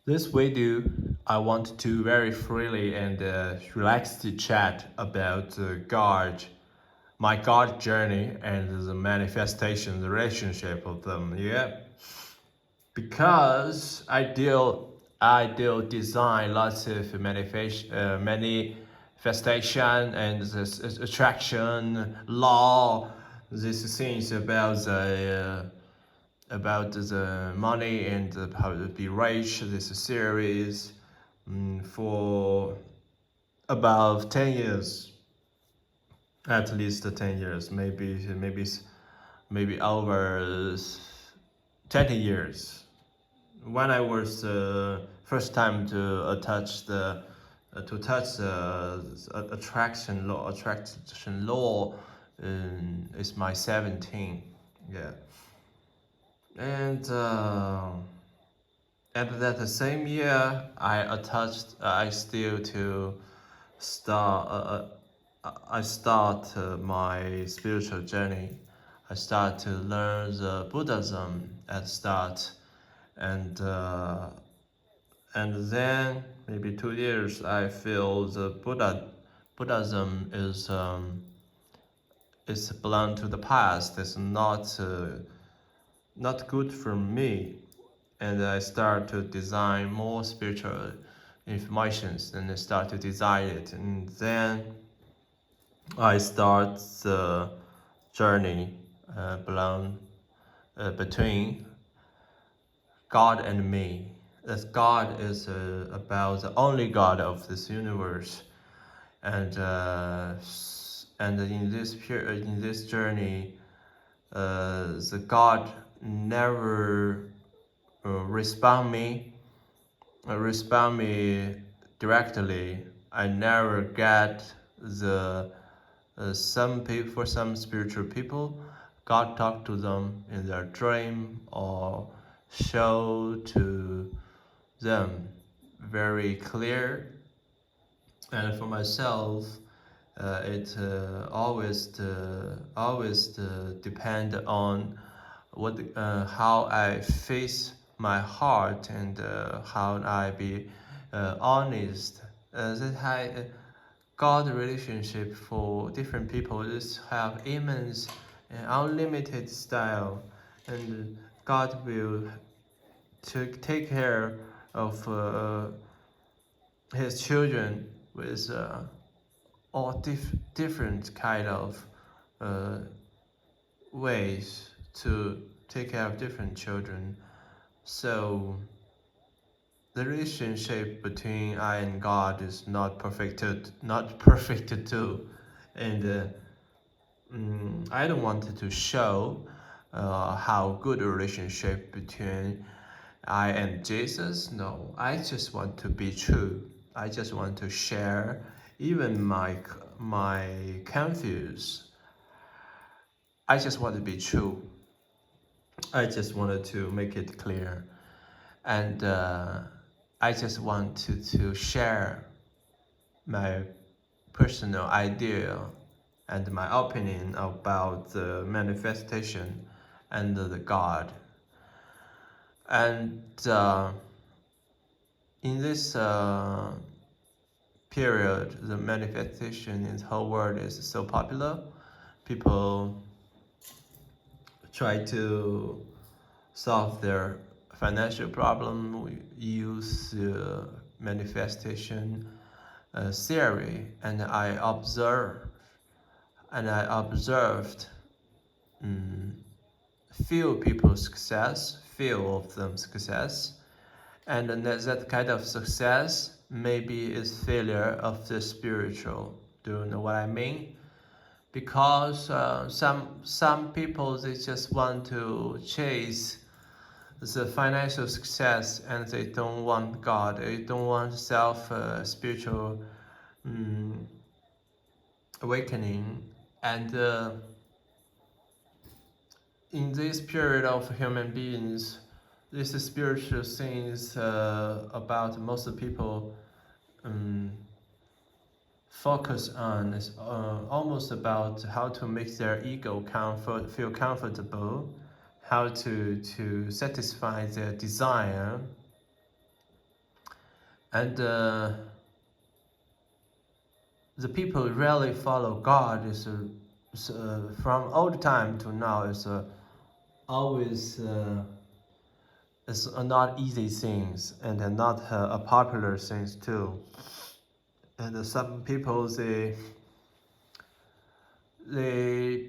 This video, I want to very freely and relaxed to chat about God, my God journey and the manifestation, the relationship of them. Yeah, because I deal design lots of manifestation and this attraction law. These things about the money and how to be rich. This series for about 10 years, at least 10 years, maybe over 20 years. When I was first time to touch the attraction law is my 17. Yeah. And that the same year, I still to start. I start my spiritual journey. I start to learn the Buddhism at start, and uh, and then maybe 2 years, I feel the Buddhism is belong to the past. It's not good for me, and I start to design more spiritual informations, and I start to design it, and then I start the journey belong between God and me. That God is about the only God of this universe, and in this journey, the God never respond me directly. I never get the some people for some spiritual people, God talk to them in their dream or show to them very clear. And for myself, it always depend on how I face my heart, and how I be honest. That God relationship for different people is have immense and unlimited style, and God will take care of His children with all different kind of uh, ways to take care of different children. So the relationship between I and God is not perfect too, and I don't want to show how good a relationship between I and Jesus. No, I just want to be true. I just want to share even my confuse. I just want to be true. I just wanted to make it clear, and I just want to share my personal idea and my opinion about the manifestation and the God. And in this period, the manifestation in the whole world is so popular. People try to solve their financial problem. We use manifestation theory, and I observed few people success, few of them success, and that kind of success maybe is failure of the spiritual. Do you know what I mean? Because some people, they just want to chase the financial success, and they don't want God. They don't want self spiritual awakening, and in this period of human beings, this spiritual things about most people focus on is almost about how to make their ego feel comfortable, how to satisfy their desire, And the people really follow God from old time to now is always it's not easy things and not a popular things too. And some people they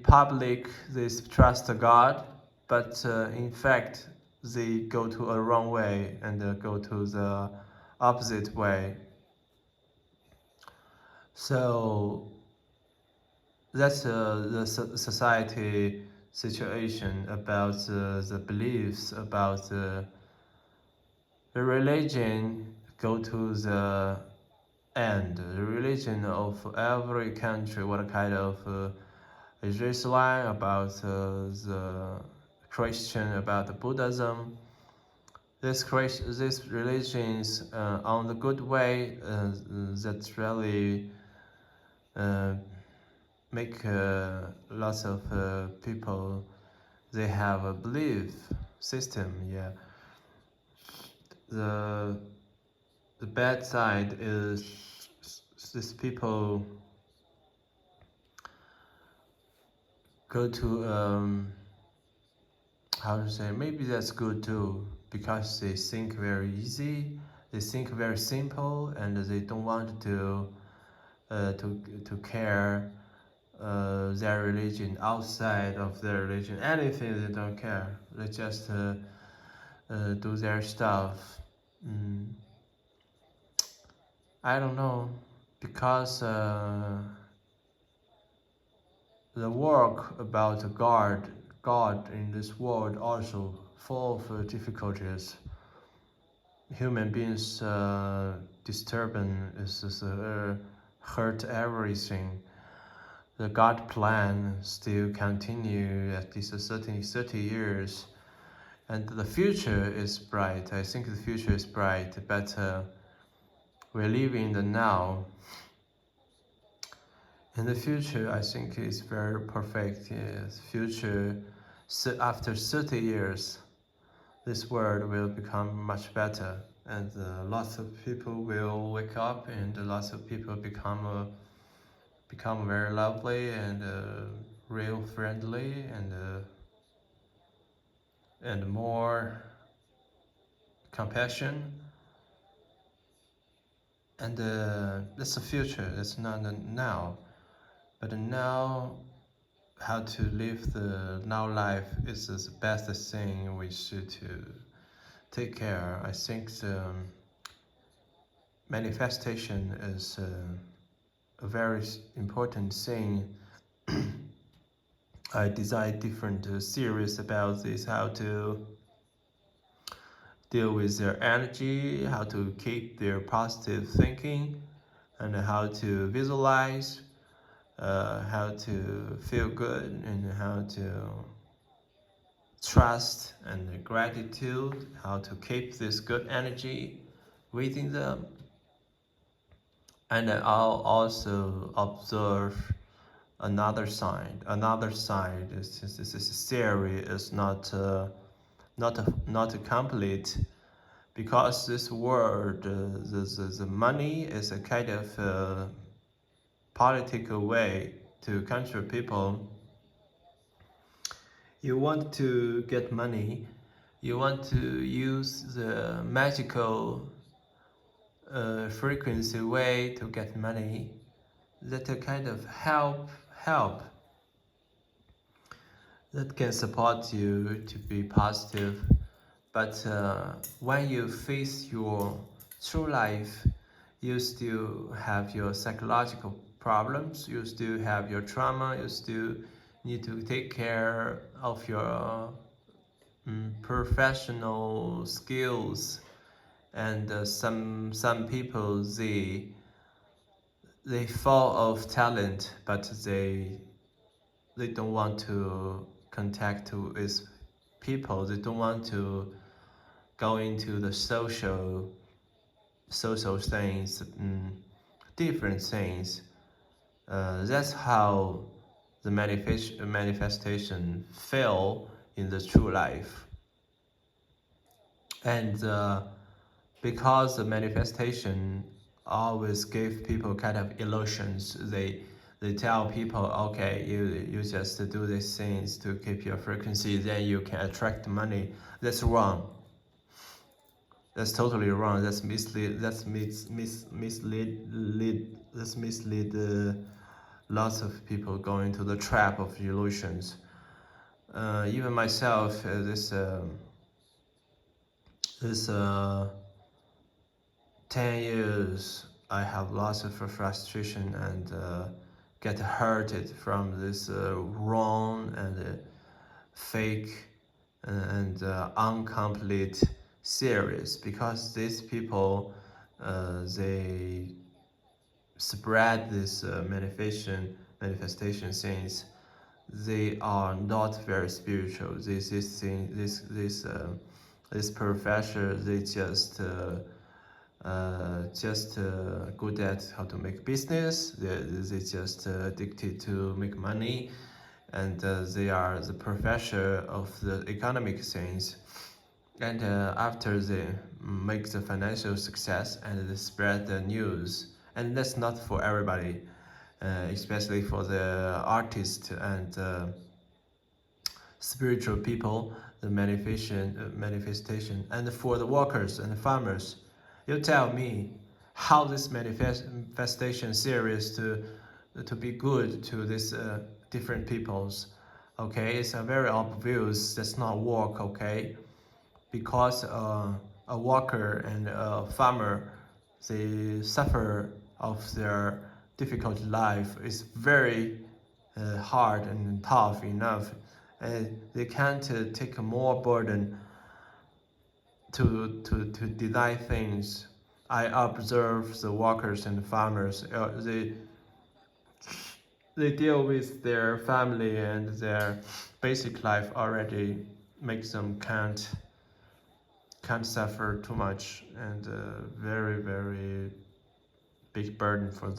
public they trust God, but in fact they go to a wrong way and go to the opposite way. So that's the society situation about the beliefs about the religion go to the end. The religion of every country, what kind of is Islam, about the Christian, about the Buddhism. This religions on the good way that really uh, make lots of people they have a belief system. Yeah, the the bad side is these people go to how to say, maybe that's good too, because they think very easy, they think very simple, and they don't want to care their religion outside of their religion. Anything they don't care. They just do their stuff. Mm, I don't know, because the work about God in this world also full of difficulties. Human beings disturbance is hurt everything. The God plan still continue at least 30 years, and the future is bright. I think the future is bright, but we're living in the now. In the future, I think it's very perfect. Yes, future, so after 30 years, this world will become much better, and lots of people will wake up, and lots of people become very lovely and real friendly and more compassion. And that's the future. It's not the now, but now how to live the now life is the best thing we should to take care. I think the manifestation is a very important thing. I designed different series about this, how to deal with their energy, how to keep their positive thinking, and how to visualize, how to feel good, and how to trust and gratitude, how to keep this good energy within them. And I'll also observe another side. This theory is not complete, because this world, the money is a kind of political way to control people. You want to get money, you want to use the magical frequency way to get money, that a kind of help that can support you to be positive. But when you face your true life, you still have your psychological problems, you still have your trauma, you still need to take care of your professional skills. And some people they fall of talent, but they don't want to contact with people, they don't want to go into the social things, different things. That's how the manifestation fail in the true life. And because the manifestation always give people kind of illusions. They tell people, okay, you just do these things to keep your frequency, then you can attract money. That's wrong. That's totally wrong. That's mislead. That's mislead lots of people go into the trap of illusions. Even myself, this 10 years, I have lots of frustration and get hurted from this wrong and fake and incomplete series, because these people they spread this manifestation things. They are not very spiritual. This thing, this professor, they just good at how to make business. They just addicted to make money, and they are the professor of the economic things. And after they make the financial success and they spread the news, and that's not for everybody, especially for the artists and spiritual people, the manifestation, and for the workers and the farmers. You tell me how this manifestation series to be good to these different peoples. Okay, it's a very obvious that's not work. Okay, because a worker and a farmer, they suffer of their difficult life. It's very hard and tough enough. They can't take more burden to deny things. I observe the workers and farmers. They deal with their family and their basic life already makes them can't suffer too much, and very big burden for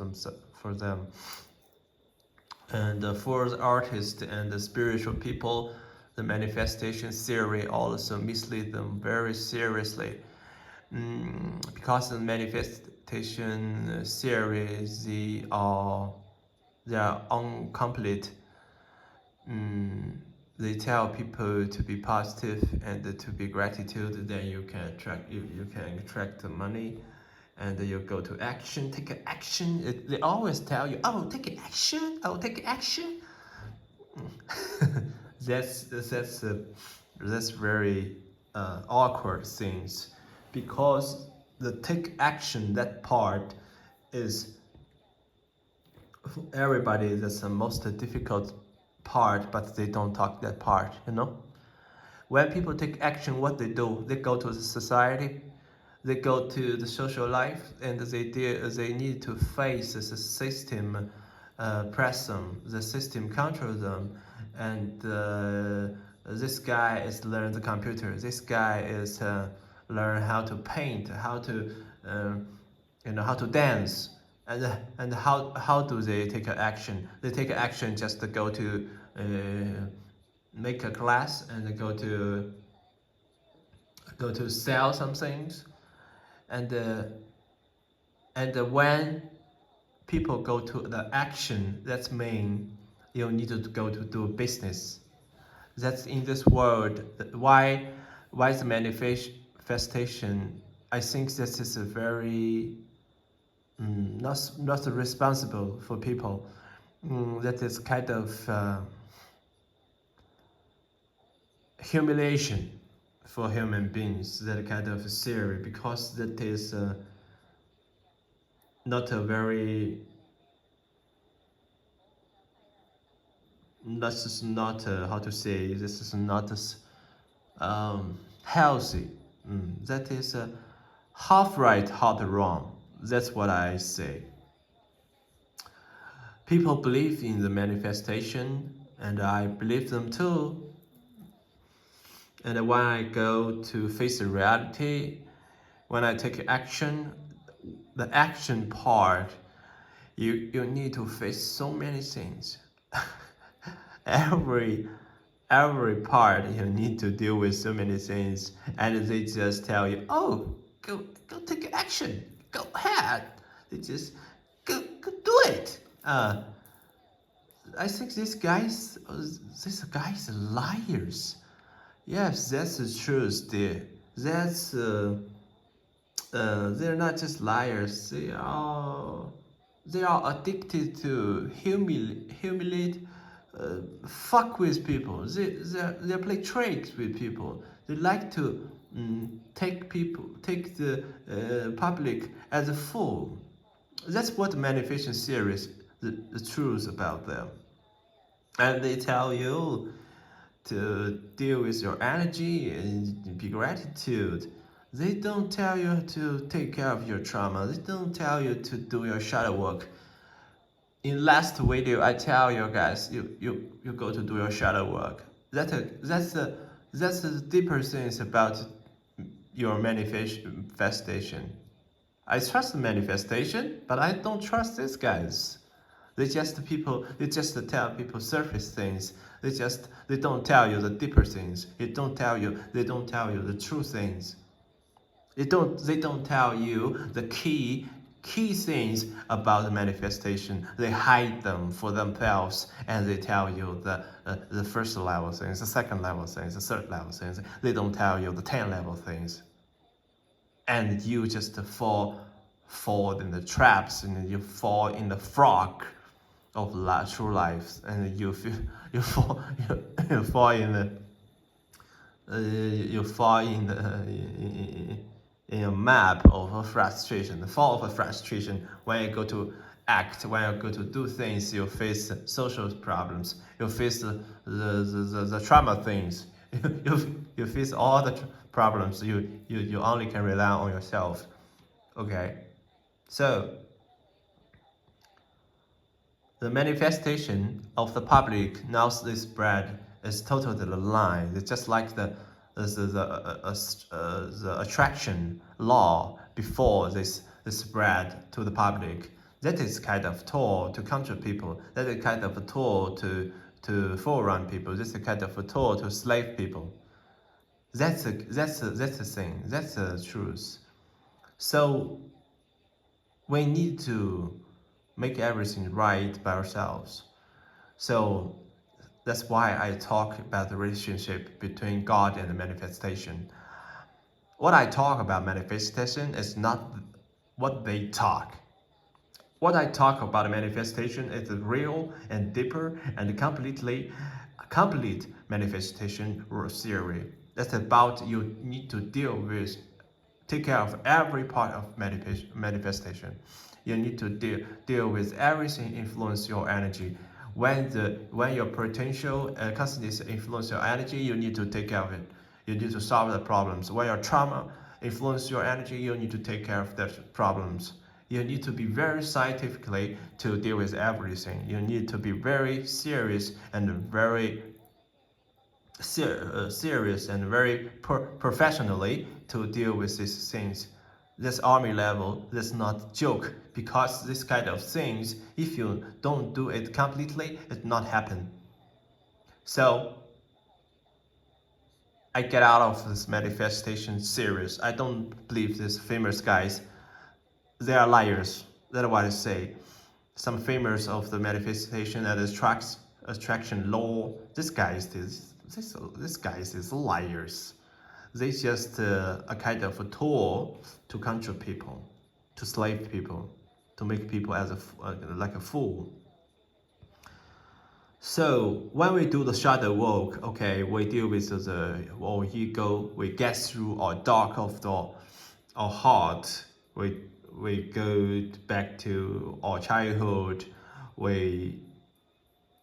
them. And for the artists and the spiritual people, the manifestation theory also mislead them very seriously. Because the manifestation theory, they are incomplete. They tell people to be positive and to be gratitude, then you can attract the money, and you go to action, take an action. They always tell you, oh, take an action, oh, take action. That's very awkward things, because the take action, that part is for everybody. That's the most difficult part, but they don't talk that part, you know. When people take action, what they do, they go to the society, they go to the social life, and they need to face the system, press them, the system control them, and this guy is learn the computer, this guy is learn how to paint, how to how to dance, and how do they take action? They take action just to go to make a class and go to sell some things, and when people go to the action, that's mean you need to go to do business. That's in this world. Why the manifestation? I think this is a very not responsible for people. That is kind of humiliation for human beings. That kind of theory, because that is not a very this is not how to say, this is not healthy. That is half right, half wrong. That's what I say. People believe in the manifestation, and I believe them too. And when I go to face the reality, when I take action, the action part, you need to face so many things. every part you need to deal with so many things, and they just tell you, oh, go take action. Go ahead. They just go do it. I think these guys are liars. Yes, that's the truth. That's they're not just liars. They are addicted to humiliate, fuck with people. They play tricks with people. They like to take the public as a fool. That's what the manifestation series the truth about them. And they tell you to deal with your energy and be gratitude. They don't tell you to take care of your trauma. They don't tell you to do your shadow work. In last video, I tell you guys, you go to do your shadow work. That's the deeper things about your manifestation. I trust the manifestation, but I don't trust these guys. They just tell people surface things. They don't tell you the deeper things. They don't tell you the true things. They don't tell you the key things about the manifestation. They hide them for themselves, and they tell you the first level things, the second level things, the third level things. They don't tell you the 10 level things, and you just fall in the traps, and you fall in the frog of true life, and you fall you fall in the in a map of frustration, the fall of a frustration. When you go to act, when you go to do things, you face social problems, you face the trauma things, you face all the problems. You only can rely on yourself. Okay, so the manifestation of the public now this spread is totally aligned. It's just like the attraction law before this spread to the public. That is kind of tool to control people. That is kind of a tool to forerun people. That's a kind of a tool to slave people. That's the thing. That's the truth. So we need to make everything right by ourselves. So that's why I talk about the relationship between God and the manifestation. What I talk about manifestation is not what they talk. What I talk about manifestation is the real and deeper and complete manifestation theory. That's about you need to take care of every part of manifestation. You need to deal with everything influence your energy. When your potential consciousness influence your energy, you need to take care of it. You need to solve the problems. When your trauma influence your energy, you need to take care of the problems. You need to be very scientifically to deal with everything. You need to be very serious and very serious and very professionally to deal with these things. This army level, that's not joke, because this kind of things, if you don't do it completely, it not happen. So I get out of this manifestation series. I don't believe these famous guys. They are liars. That's what I say. Some famous of the manifestation and attraction law. This guy is liars. They just a kind of a tool to control people, to slave people, to make people as like a fool. So when we do the shadow work, okay, we deal with our ego. We get through our dark of our heart. We go back to our childhood. We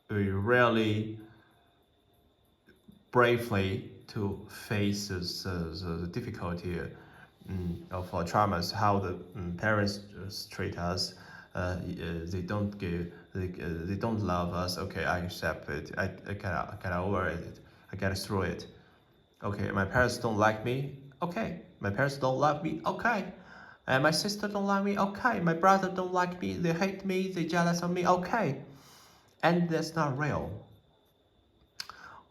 really bravely to face the difficulty of our traumas, how the parents treat us. They don't love us. Okay, I accept it. I get over it. I get through it. Okay, my parents don't like me. Okay, my parents don't love me. Okay, and my sister don't like me. Okay, my brother don't like me. They hate me. They jealous of me. Okay, and that's not real.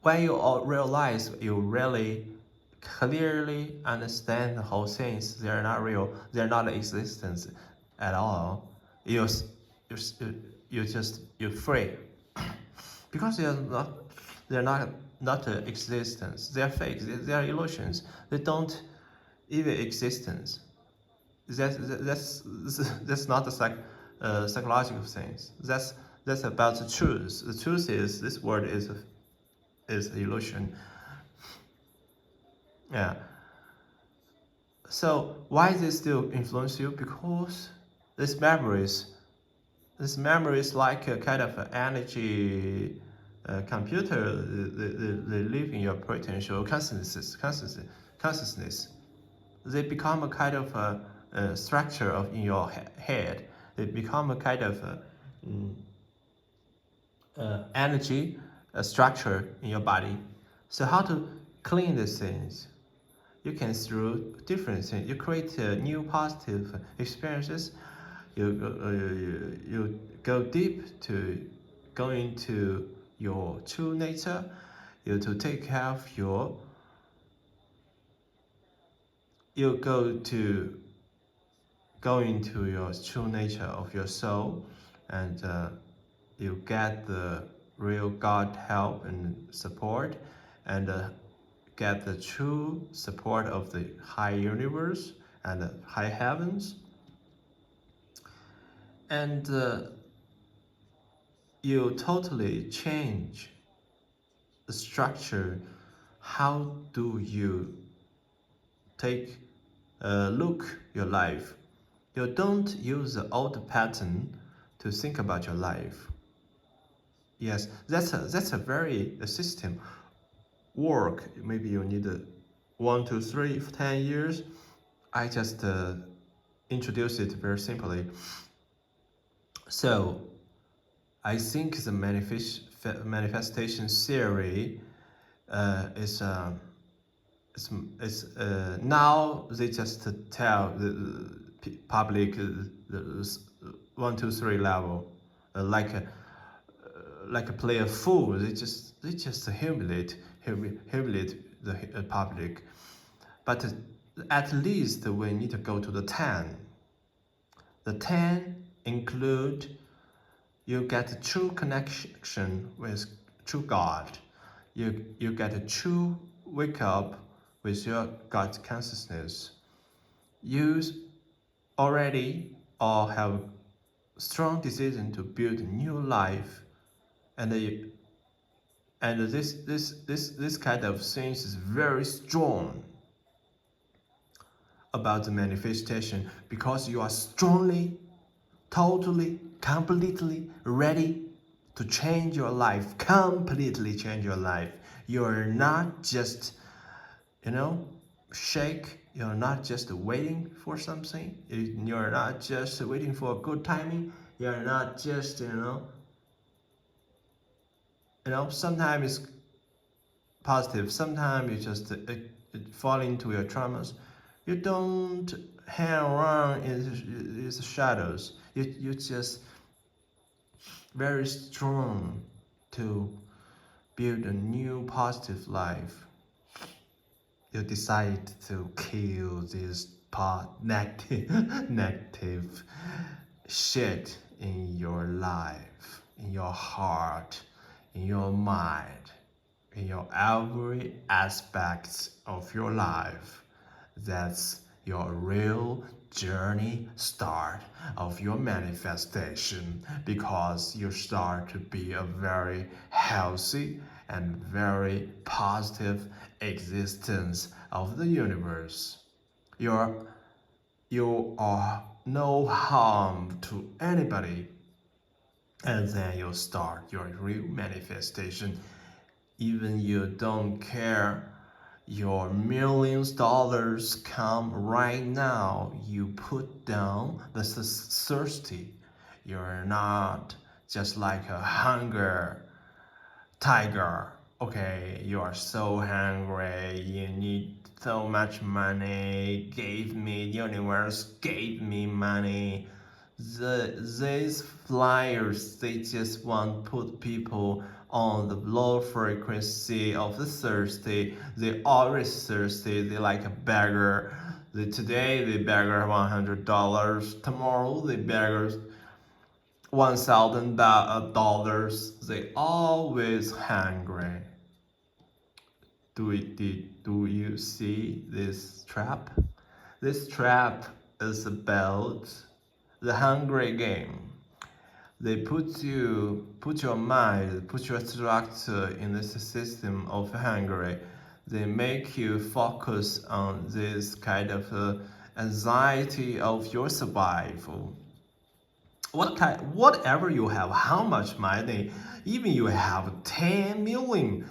When you realize you really clearly understand the whole things. They're not real. They're not existence at all. You you're free because they're not existence. They're fake. They're illusions. They don't even existence. That's not the psychological things. That's about the truth. The truth is this world is illusion. Yeah. So why this still influence you? Because this memory is like a kind of energy computer. They live in your potential consciousness. They become a kind of a structure in your head. They become a kind of mm, energy structure in your body. So how to clean these things? You can through different things. You create new positive experiences. You go deep to go into your true nature. You to take care of your. You go into your true nature of your soul, and you get the real God help and support, and get the true support of the high universe and the high heavens, and you totally change the structure. How do you take look your life? You don't use the old pattern to think about your life. Yes, that's a very a system work. Maybe you need 1, 2, 3, 10 years. I just introduce it very simply. So I think the manifestation theory is now they just tell the public the 1, 2, 3 level like a play a fool. They just humiliate the public. But at least we need to go to the 10. The 10 include you get a true connection with true God. You get a true wake up with your God consciousness. You already or have strong decision to build a new life, and this kind of things is very strong about the manifestation because you are strongly, totally, completely ready to change your life, completely change your life. You're not just, shake. You're not just waiting for something. You're not just waiting for a good timing. You're not just, sometimes it's positive. Sometimes you just fall into your traumas. You don't hang around in the shadows. You just very strong to build a new positive life. You decide to kill this negative shit in your life, in your heart, in your mind, in your every aspect of your life. That's your real journey start of your manifestation, because you start to be a very healthy and very positive existence of the universe. You are no harm to anybody, and then you start your real manifestation. Even you don't care your millions dollars come right now, you put down the thirsty. You're not just like a hunger tiger. Okay, you are so hungry, you need so much money. Give me, universe, gave me money. These flyers, they just want to put people on the low frequency of the thirsty. They always thirsty. They like a beggar. Today they beggar $100. Tomorrow they beggar $1,000. They always hungry. Do you see this trap? This trap is about the hungry game. They put your mind, put your structure in this system of hungry. They make you focus on this kind of anxiety of your survival. Whatever you have, how much money, even you have $10 million,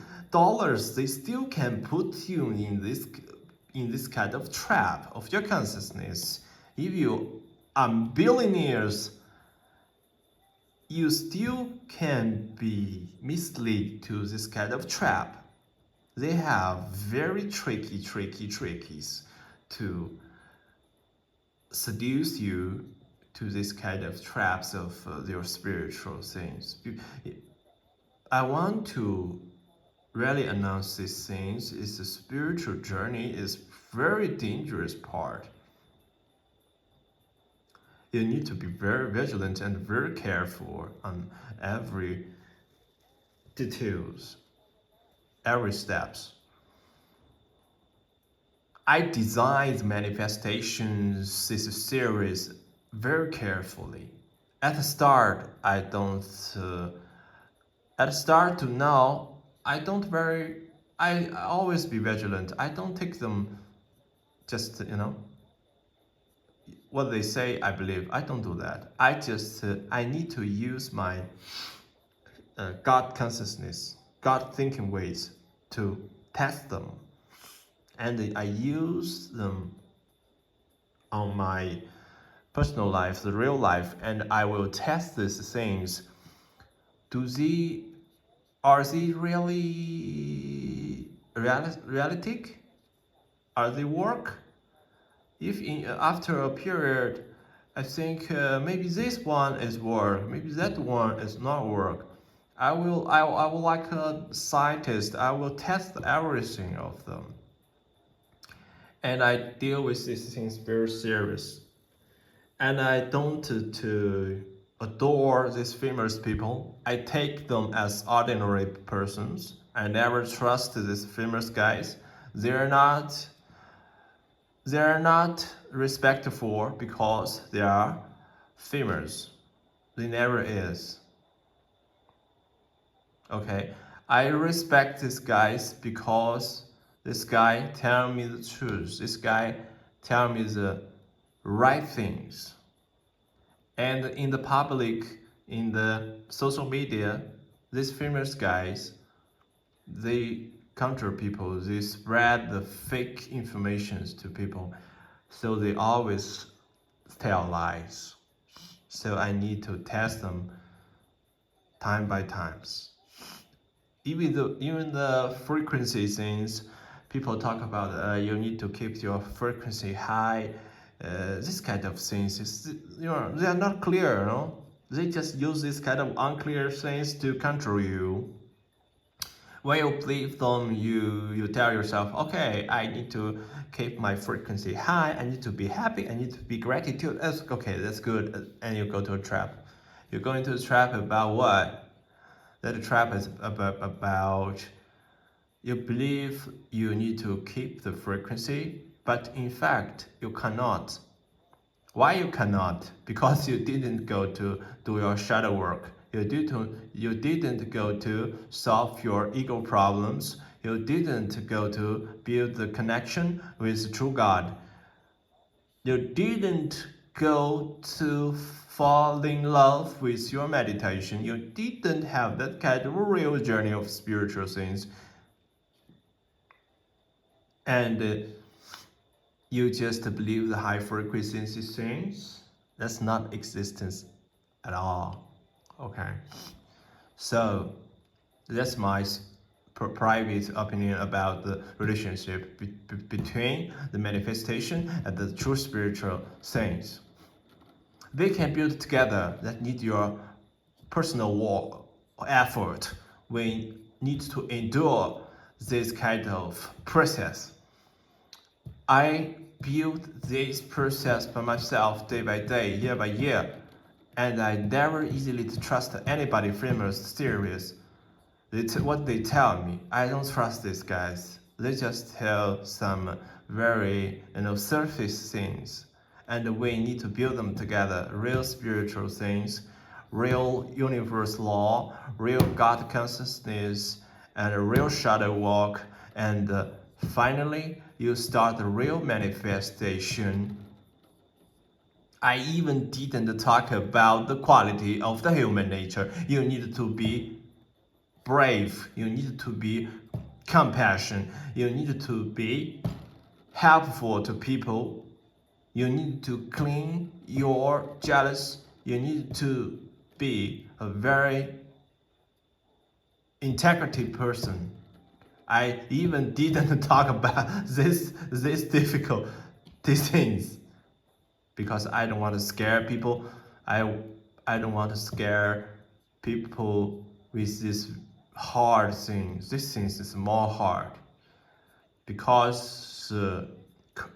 they still can put you in this kind of trap of your consciousness. If you are billionaires, you still can be misled to this kind of trap. They have very trickies to seduce you to this kind of traps of their spiritual things. I want to really announce these things. Is the spiritual journey is very dangerous part. You need to be very vigilant and very careful on every details, every steps. I designed manifestations this series very carefully. At the start, at the start to now, I always be vigilant. I don't take them just, what they say, I believe. I don't do that. I need to use my God consciousness, God thinking ways to test them. And I use them on my personal life, the real life, and I will test these things. Are they really realistic? Are they work? If after a period, I think maybe this one is work, maybe that one is not work. I will like a scientist. I will test everything of them, and I deal with these things very serious. And I don't to adore these famous people. I take them as ordinary persons. I never trust these famous guys. They're not respectful because they are famous. They never is. Okay, I respect these guys because this guy tell me the truth. This guy tell me the right things. And in the public, in the social media, these famous guys, they counter people, they spread the fake informations to people. So they always tell lies. So I need to test them time by times. Even the frequency things, people talk about you need to keep your frequency high. This kind of things they are not clear, They just use this kind of unclear things to control you. When you believe them, you tell yourself, okay, I need to keep my frequency high. I need to be happy. I need to be gratitude. That's good. And you go to a trap. You go into a trap about what? That trap is about you believe you need to keep the frequency, but in fact you cannot. Why you cannot? Because you didn't go to do your shadow work. You didn't go to solve your ego problems. You didn't go to build the connection with true God. You didn't go to fall in love with your meditation. You didn't have that kind of real journey of spiritual things. And you just believe the high frequency things. That's not existence at all. Okay. So that's my private opinion about the relationship between the manifestation and the true spiritual things. they can build together. That need your personal work effort. We need to endure this kind of process. I built this process by myself day by day, year by year, and I never easily trust anybody famous serious. What they tell me, I don't trust these guys. They just tell some very surface things, and we need to build them together. Real spiritual things, real universe law, real God consciousness, and a real shadow walk, and finally you start the real manifestation. I even didn't talk about the quality of the human nature. You need to be brave, you need to be compassion, you need to be helpful to people, you need to clean your jealous, you need to be a very integrity person. I even didn't talk about this difficult these things because I don't want to scare people. I don't want to scare people with this hard things. This things is more hard because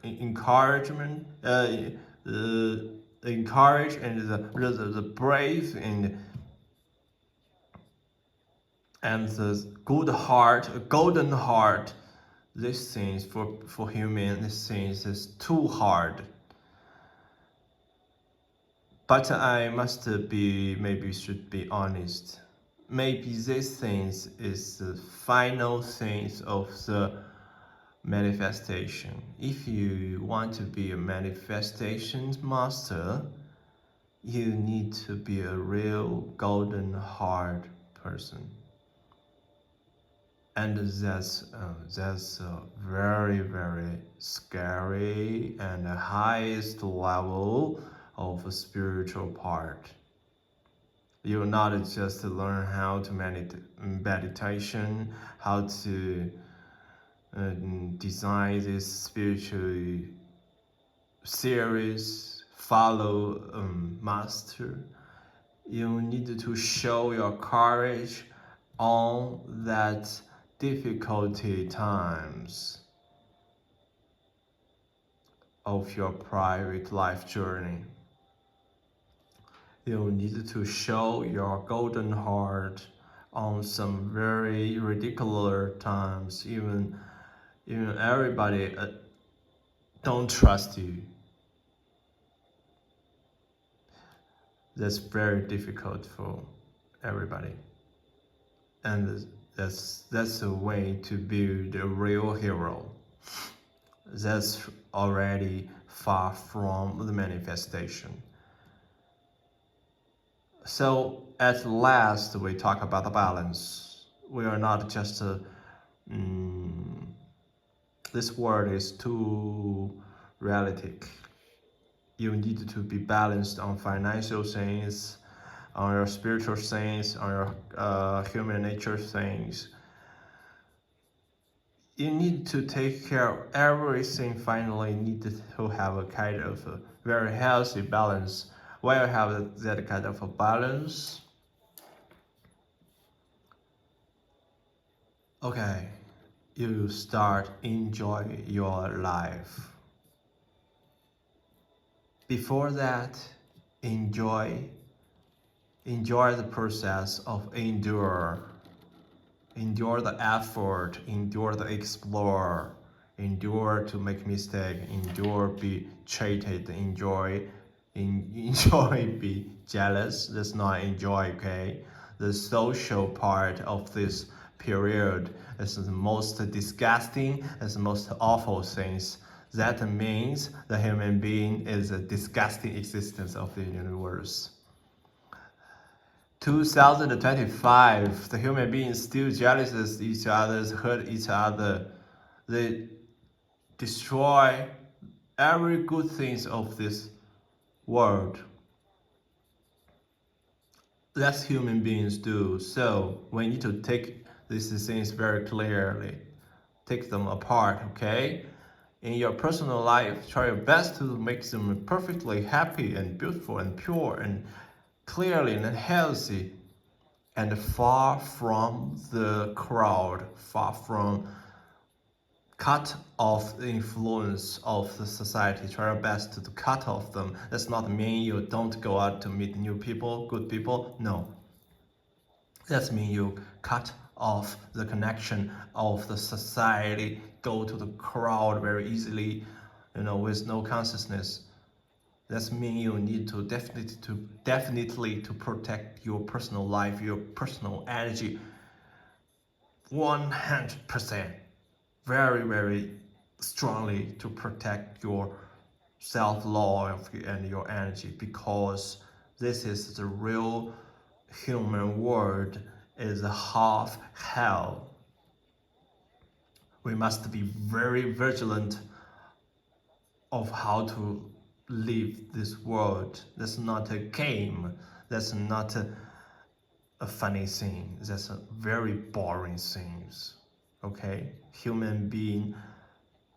encouragement, encourage and the brave and the good heart, golden heart. These things for human, these things is too hard. But I must be, maybe should be honest. Maybe this things is the final things of the manifestation. If you want to be a manifestation master, you need to be a real golden heart person. And that's very, very scary and the highest level of a spiritual part. You will not just learn how to meditation, how to design this spiritual series, follow master. You need to show your courage on that difficulty times of your private life journey. You need to show your golden heart on some very ridiculous times. Even everybody don't trust you. That's very difficult for everybody, and that's a way to build a real hero. That's already far from the manifestation. So at last we talk about the balance. We are not just this word is too realistic. You need to be balanced on financial things, on your spiritual things, on your human nature things. You need to take care of everything. Finally, you need to have a kind of a very healthy balance. When you have that kind of a balance, okay, you start enjoy your life. Before that, enjoy the process of endure the effort, endure the explore, endure to make mistake, endure be cheated, enjoy be jealous. That's not enjoy, okay? The social part of this period is the most disgusting, is the most awful things. That means the human being is a disgusting existence of the universe. 2025, the human beings still jealous of each other, hurt each other. They destroy every good things of this world. That's human beings do. So we need to take these things very clearly. Take them apart, okay? in your personal life, try your best to make them perfectly happy and beautiful and pure and clearly and healthy and far from the crowd, far from cut off the influence of the society. Try your best to cut off them. That's not mean you don't go out to meet new people, good people. No, that means you cut off the connection of the society, go to the crowd very easily, with no consciousness. That means you need to definitely to protect your personal life, your personal energy, 100%, very, very strongly to protect your self-love and your energy, because this is the real human world is half hell. We must be very vigilant of how to live this world. That's not a game. That's not a funny thing. That's a very boring thing. Okay? Human being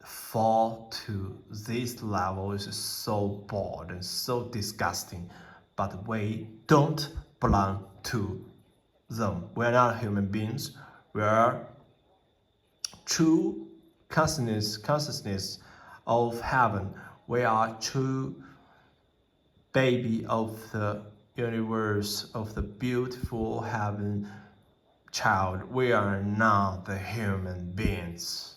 fall to this level is so bored and so disgusting, but we don't belong to them. We're not human beings. We are true consciousness of heaven. We are true baby of the universe, of the beautiful heaven child. We are not the human beings.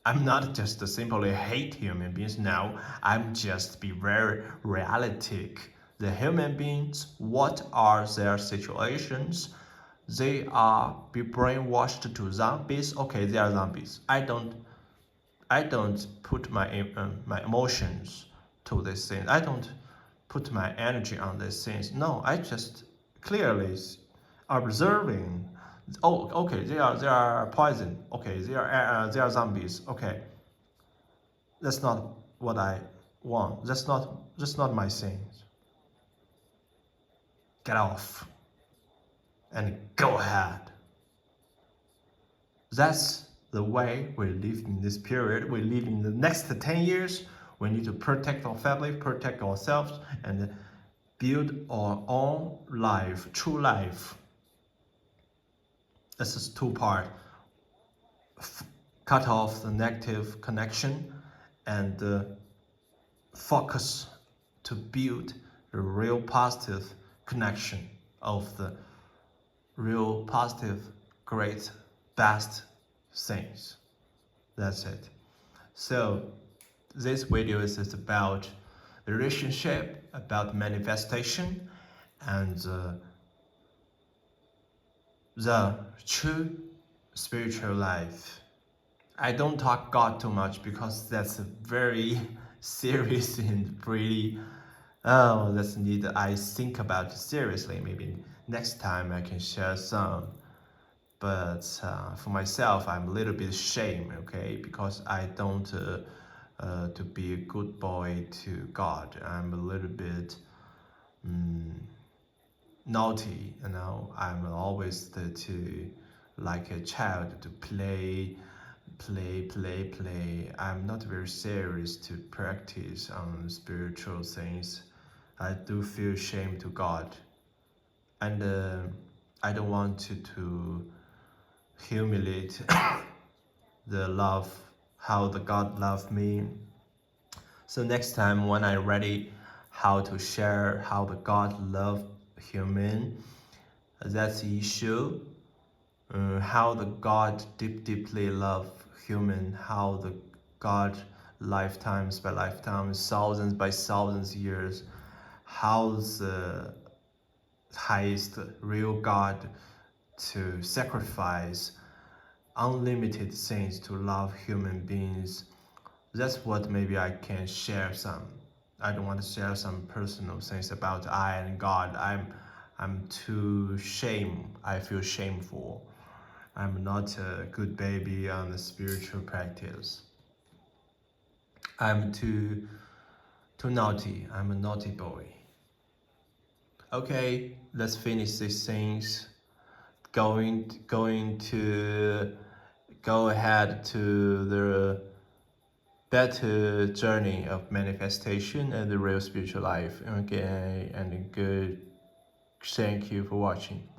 I'm not just simply hate human beings. No, I'm just be very realistic. The human beings, what are their situations? They are be brainwashed to zombies. Okay, they are zombies. I don't put my emotions to these things. I don't put my energy on these things. No, I just clearly observing. Oh, okay, they are poison. Okay, they are zombies. Okay, that's not what I want. That's not my thing. Get off and go ahead. That's the way we live in this period. We live in the next 10 years. We need to protect our family, protect ourselves, and build our own life, true life. This is two part. Cut off the negative connection and focus to build a real positive connection of the real positive, great, best things. That's it. So this video is about relationship, about manifestation, and the true spiritual life. I don't talk God too much because that's very serious and pretty. Oh, that's need I think about it seriously. Maybe next time I can share some. But for myself, I'm a little bit ashamed, okay, because I don't to be a good boy to God. I'm a little bit naughty, I'm always like a child to play. I'm not very serious to practice on spiritual things. I do feel shame to God, and I don't want to humiliate the love, how the God loved me. So next time when I'm ready, how to share how the God loved human, that's the issue. How the God deeply love human, how the God lifetimes by lifetimes, thousands by thousands years, how the highest real God to sacrifice unlimited things to love human beings. That's what maybe I can share some. I don't want to share some personal things about I and God. I'm too shame. I feel shameful. I'm not a good baby on the spiritual practice. I'm too naughty. I'm a naughty boy. Okay, let's finish these things. Going to go ahead to the better journey of manifestation and the real spiritual life. Okay, and good. Thank you for watching.